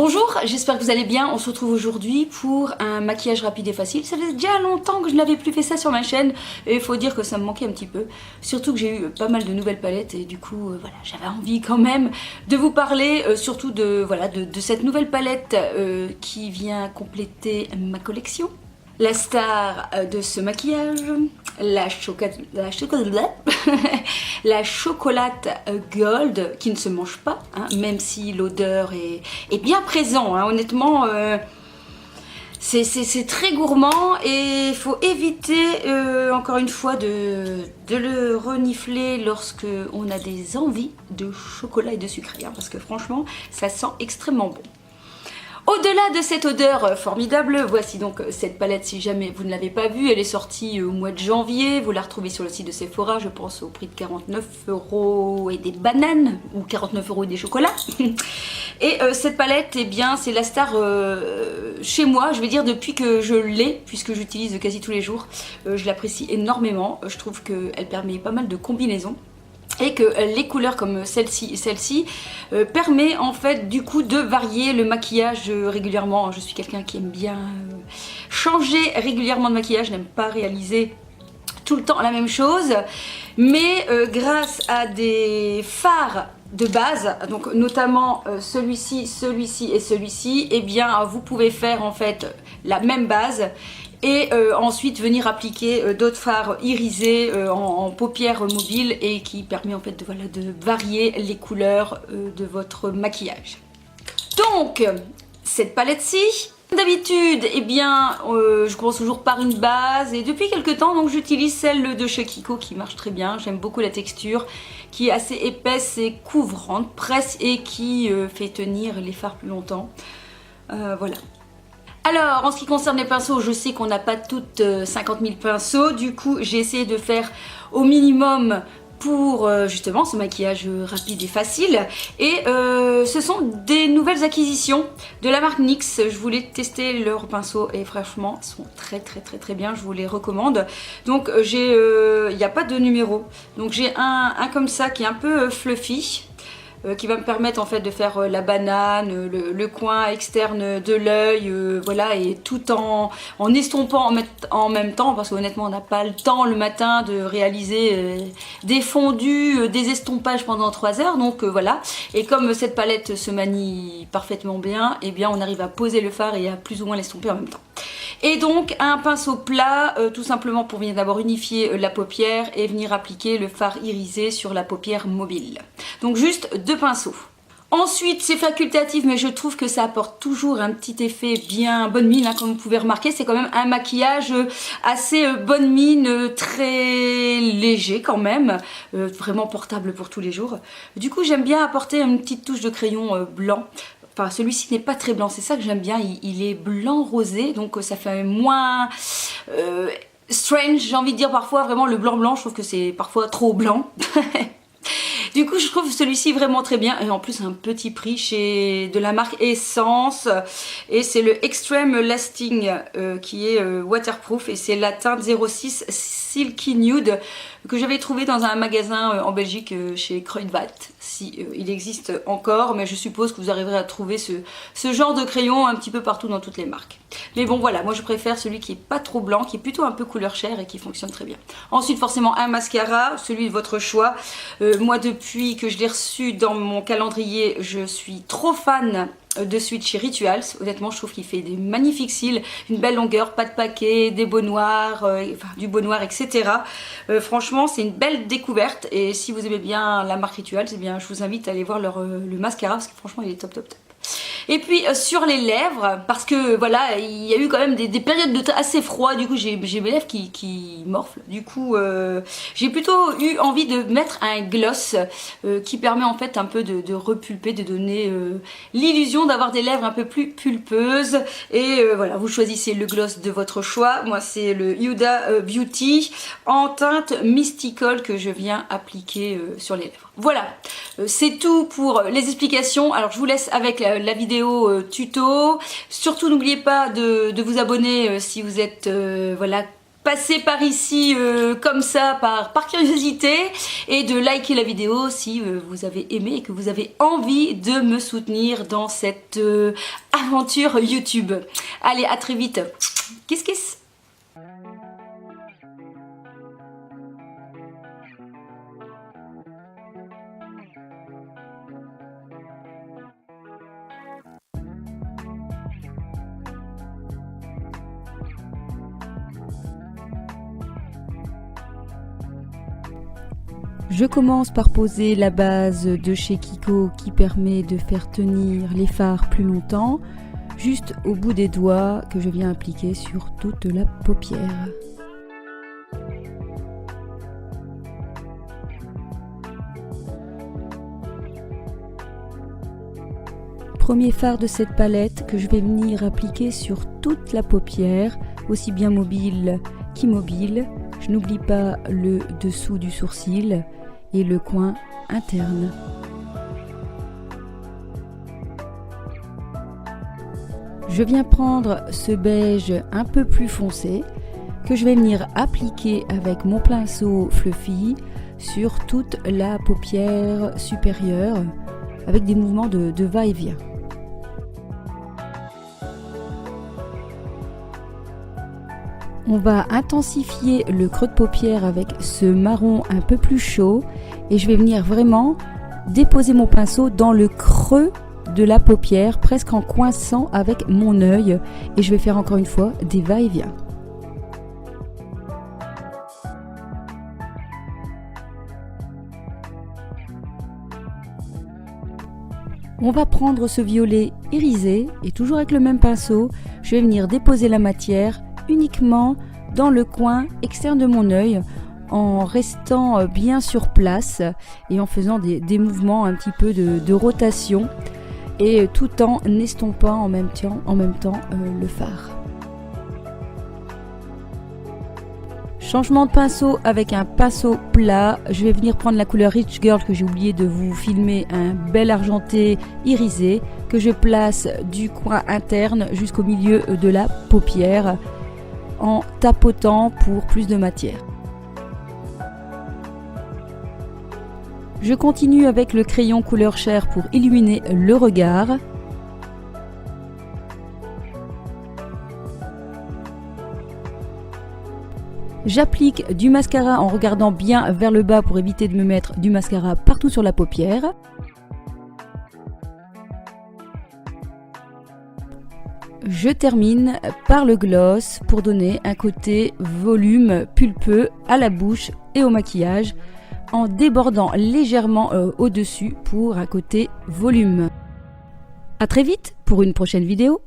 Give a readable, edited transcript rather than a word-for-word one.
Bonjour, j'espère que vous allez bien. On se retrouve aujourd'hui pour un maquillage rapide et facile. Ça faisait déjà longtemps que je n'avais plus fait ça sur ma chaîne et il faut dire que ça me manquait un petit peu. Surtout que j'ai eu pas mal de nouvelles palettes et du coup voilà, j'avais envie quand même de vous parler surtout de cette nouvelle palette qui vient compléter ma collection. La star de ce maquillage, la chocolate gold qui ne se mange pas, hein, même si l'odeur est bien présente, hein, honnêtement. C'est très gourmand et il faut éviter encore une fois de le renifler lorsque on a des envies de chocolat et de sucré, hein, parce que franchement ça sent extrêmement bon. Au-delà de cette odeur formidable, voici donc cette palette. Si jamais vous ne l'avez pas vue, elle est sortie au mois de janvier. Vous la retrouvez sur le site de Sephora, je pense au prix de 49 € et des bananes, ou 49 € et des chocolats. Et cette palette, eh bien, c'est la star chez moi, je vais dire depuis que je l'ai, puisque j'utilise quasi tous les jours. Je l'apprécie énormément, je trouve qu'elle permet pas mal de combinaisons. Et que les couleurs comme celle-ci permet en fait du coup de varier le maquillage régulièrement. Je suis quelqu'un qui aime bien changer régulièrement de maquillage, je n'aime pas réaliser tout le temps la même chose, mais grâce à des fards de base, donc notamment celui-ci, celui-ci et celui-ci, et eh bien vous pouvez faire en fait la même base et ensuite venir appliquer d'autres fards irisés en paupières mobiles et qui permet en fait de varier les couleurs de votre maquillage. Donc cette palette-ci, d'habitude, eh bien, je commence toujours par une base et depuis quelques temps, donc j'utilise celle de chez Kiko qui marche très bien. J'aime beaucoup la texture qui est assez épaisse et couvrante, presse et qui fait tenir les fards plus longtemps. Voilà. Alors, en ce qui concerne les pinceaux, je sais qu'on n'a pas toutes 50 000 pinceaux. Du coup, j'ai essayé de faire au minimum pour justement ce maquillage rapide et facile. Et ce sont des nouvelles acquisitions de la marque NYX. Je voulais tester leurs pinceaux et franchement, ils sont très bien. Je vous les recommande. Donc, il n'y a pas de numéro. Donc, j'ai un comme ça qui est un peu fluffy. Qui va me permettre en fait de faire la banane, le coin externe de l'œil, voilà, et tout en estompant en même temps, parce qu'honnêtement on n'a pas le temps le matin de réaliser des fondus, des estompages pendant 3 heures, donc voilà. Et comme cette palette se manie parfaitement bien, et bien on arrive à poser le fard et à plus ou moins l'estomper en même temps. Et donc un pinceau plat, tout simplement pour venir d'abord unifier la paupière et venir appliquer le fard irisé sur la paupière mobile. Donc juste 2 pinceaux. Ensuite, c'est facultatif, mais je trouve que ça apporte toujours un petit effet bien bonne mine, hein, comme vous pouvez remarquer. C'est quand même un maquillage assez bonne mine, très léger quand même, vraiment portable pour tous les jours. Du coup, j'aime bien apporter une petite touche de crayon blanc. Enfin, celui-ci n'est pas très blanc, c'est ça que j'aime bien, il est blanc rosé, donc ça fait moins strange, j'ai envie de dire parfois, vraiment le blanc, je trouve que c'est parfois trop blanc. Du coup, je trouve celui-ci vraiment très bien et en plus un petit prix de la marque Essence et c'est le Extreme Lasting qui est waterproof et c'est la teinte 06 Silky Nude que j'avais trouvé dans un magasin en Belgique chez Kruidvat, si il existe encore, mais je suppose que vous arriverez à trouver ce genre de crayon un petit peu partout dans toutes les marques. Mais bon voilà, moi je préfère celui qui est pas trop blanc, qui est plutôt un peu couleur chair et qui fonctionne très bien. Ensuite forcément un mascara, celui de votre choix. Moi depuis que je l'ai reçu dans mon calendrier, je suis trop fan de celui de chez Rituals. Honnêtement je trouve qu'il fait des magnifiques cils, une belle longueur, pas de paquet, des beaux noirs, enfin du beau noir, etc. Franchement c'est une belle découverte et si vous aimez bien la marque Rituals, eh bien je vous invite à aller voir le mascara parce que franchement il est top. Et puis sur les lèvres, parce que voilà, il y a eu quand même des périodes de temps assez froides, du coup j'ai mes lèvres qui morflent. Du coup j'ai plutôt eu envie de mettre un gloss qui permet en fait un peu de repulper, de donner l'illusion d'avoir des lèvres un peu plus pulpeuses. Et voilà, vous choisissez le gloss de votre choix. Moi c'est le Huda Beauty en teinte Mystical que je viens appliquer sur les lèvres. Voilà, c'est tout pour les explications. Alors je vous laisse avec la vidéo tuto. Surtout n'oubliez pas de vous abonner si vous êtes voilà, passer par ici comme ça par curiosité et de liker la vidéo si vous avez aimé et que vous avez envie de me soutenir dans cette aventure YouTube. Allez, à très vite. Kiss kiss. Je commence par poser la base de chez Kiko qui permet de faire tenir les fards plus longtemps, juste au bout des doigts que je viens appliquer sur toute la paupière. Premier fard de cette palette que je vais venir appliquer sur toute la paupière, aussi bien mobile qu'immobile. Je n'oublie pas le dessous du sourcil et le coin interne. Je viens prendre ce beige un peu plus foncé que je vais venir appliquer avec mon pinceau Fluffy sur toute la paupière supérieure avec des mouvements de va-et-vient. On va intensifier le creux de paupière avec ce marron un peu plus chaud et je vais venir vraiment déposer mon pinceau dans le creux de la paupière, presque en coinçant avec mon œil, et je vais faire encore une fois des va-et-vient. On va prendre ce violet irisé et toujours avec le même pinceau, je vais venir déposer la matière uniquement dans le coin externe de mon œil en restant bien sur place et en faisant des mouvements un petit peu de rotation et tout en estompant en même temps le fard. Changement de pinceau avec un pinceau plat, je vais venir prendre la couleur Rich Girl que j'ai oublié de vous filmer, un bel argenté irisé que je place du coin interne jusqu'au milieu de la paupière en tapotant pour plus de matière. Je continue avec le crayon couleur chair pour illuminer le regard. J'applique du mascara en regardant bien vers le bas pour éviter de me mettre du mascara partout sur la paupière. Je termine par le gloss pour donner un côté volume pulpeux à la bouche et au maquillage en débordant légèrement au-dessus pour un côté volume. À très vite pour une prochaine vidéo.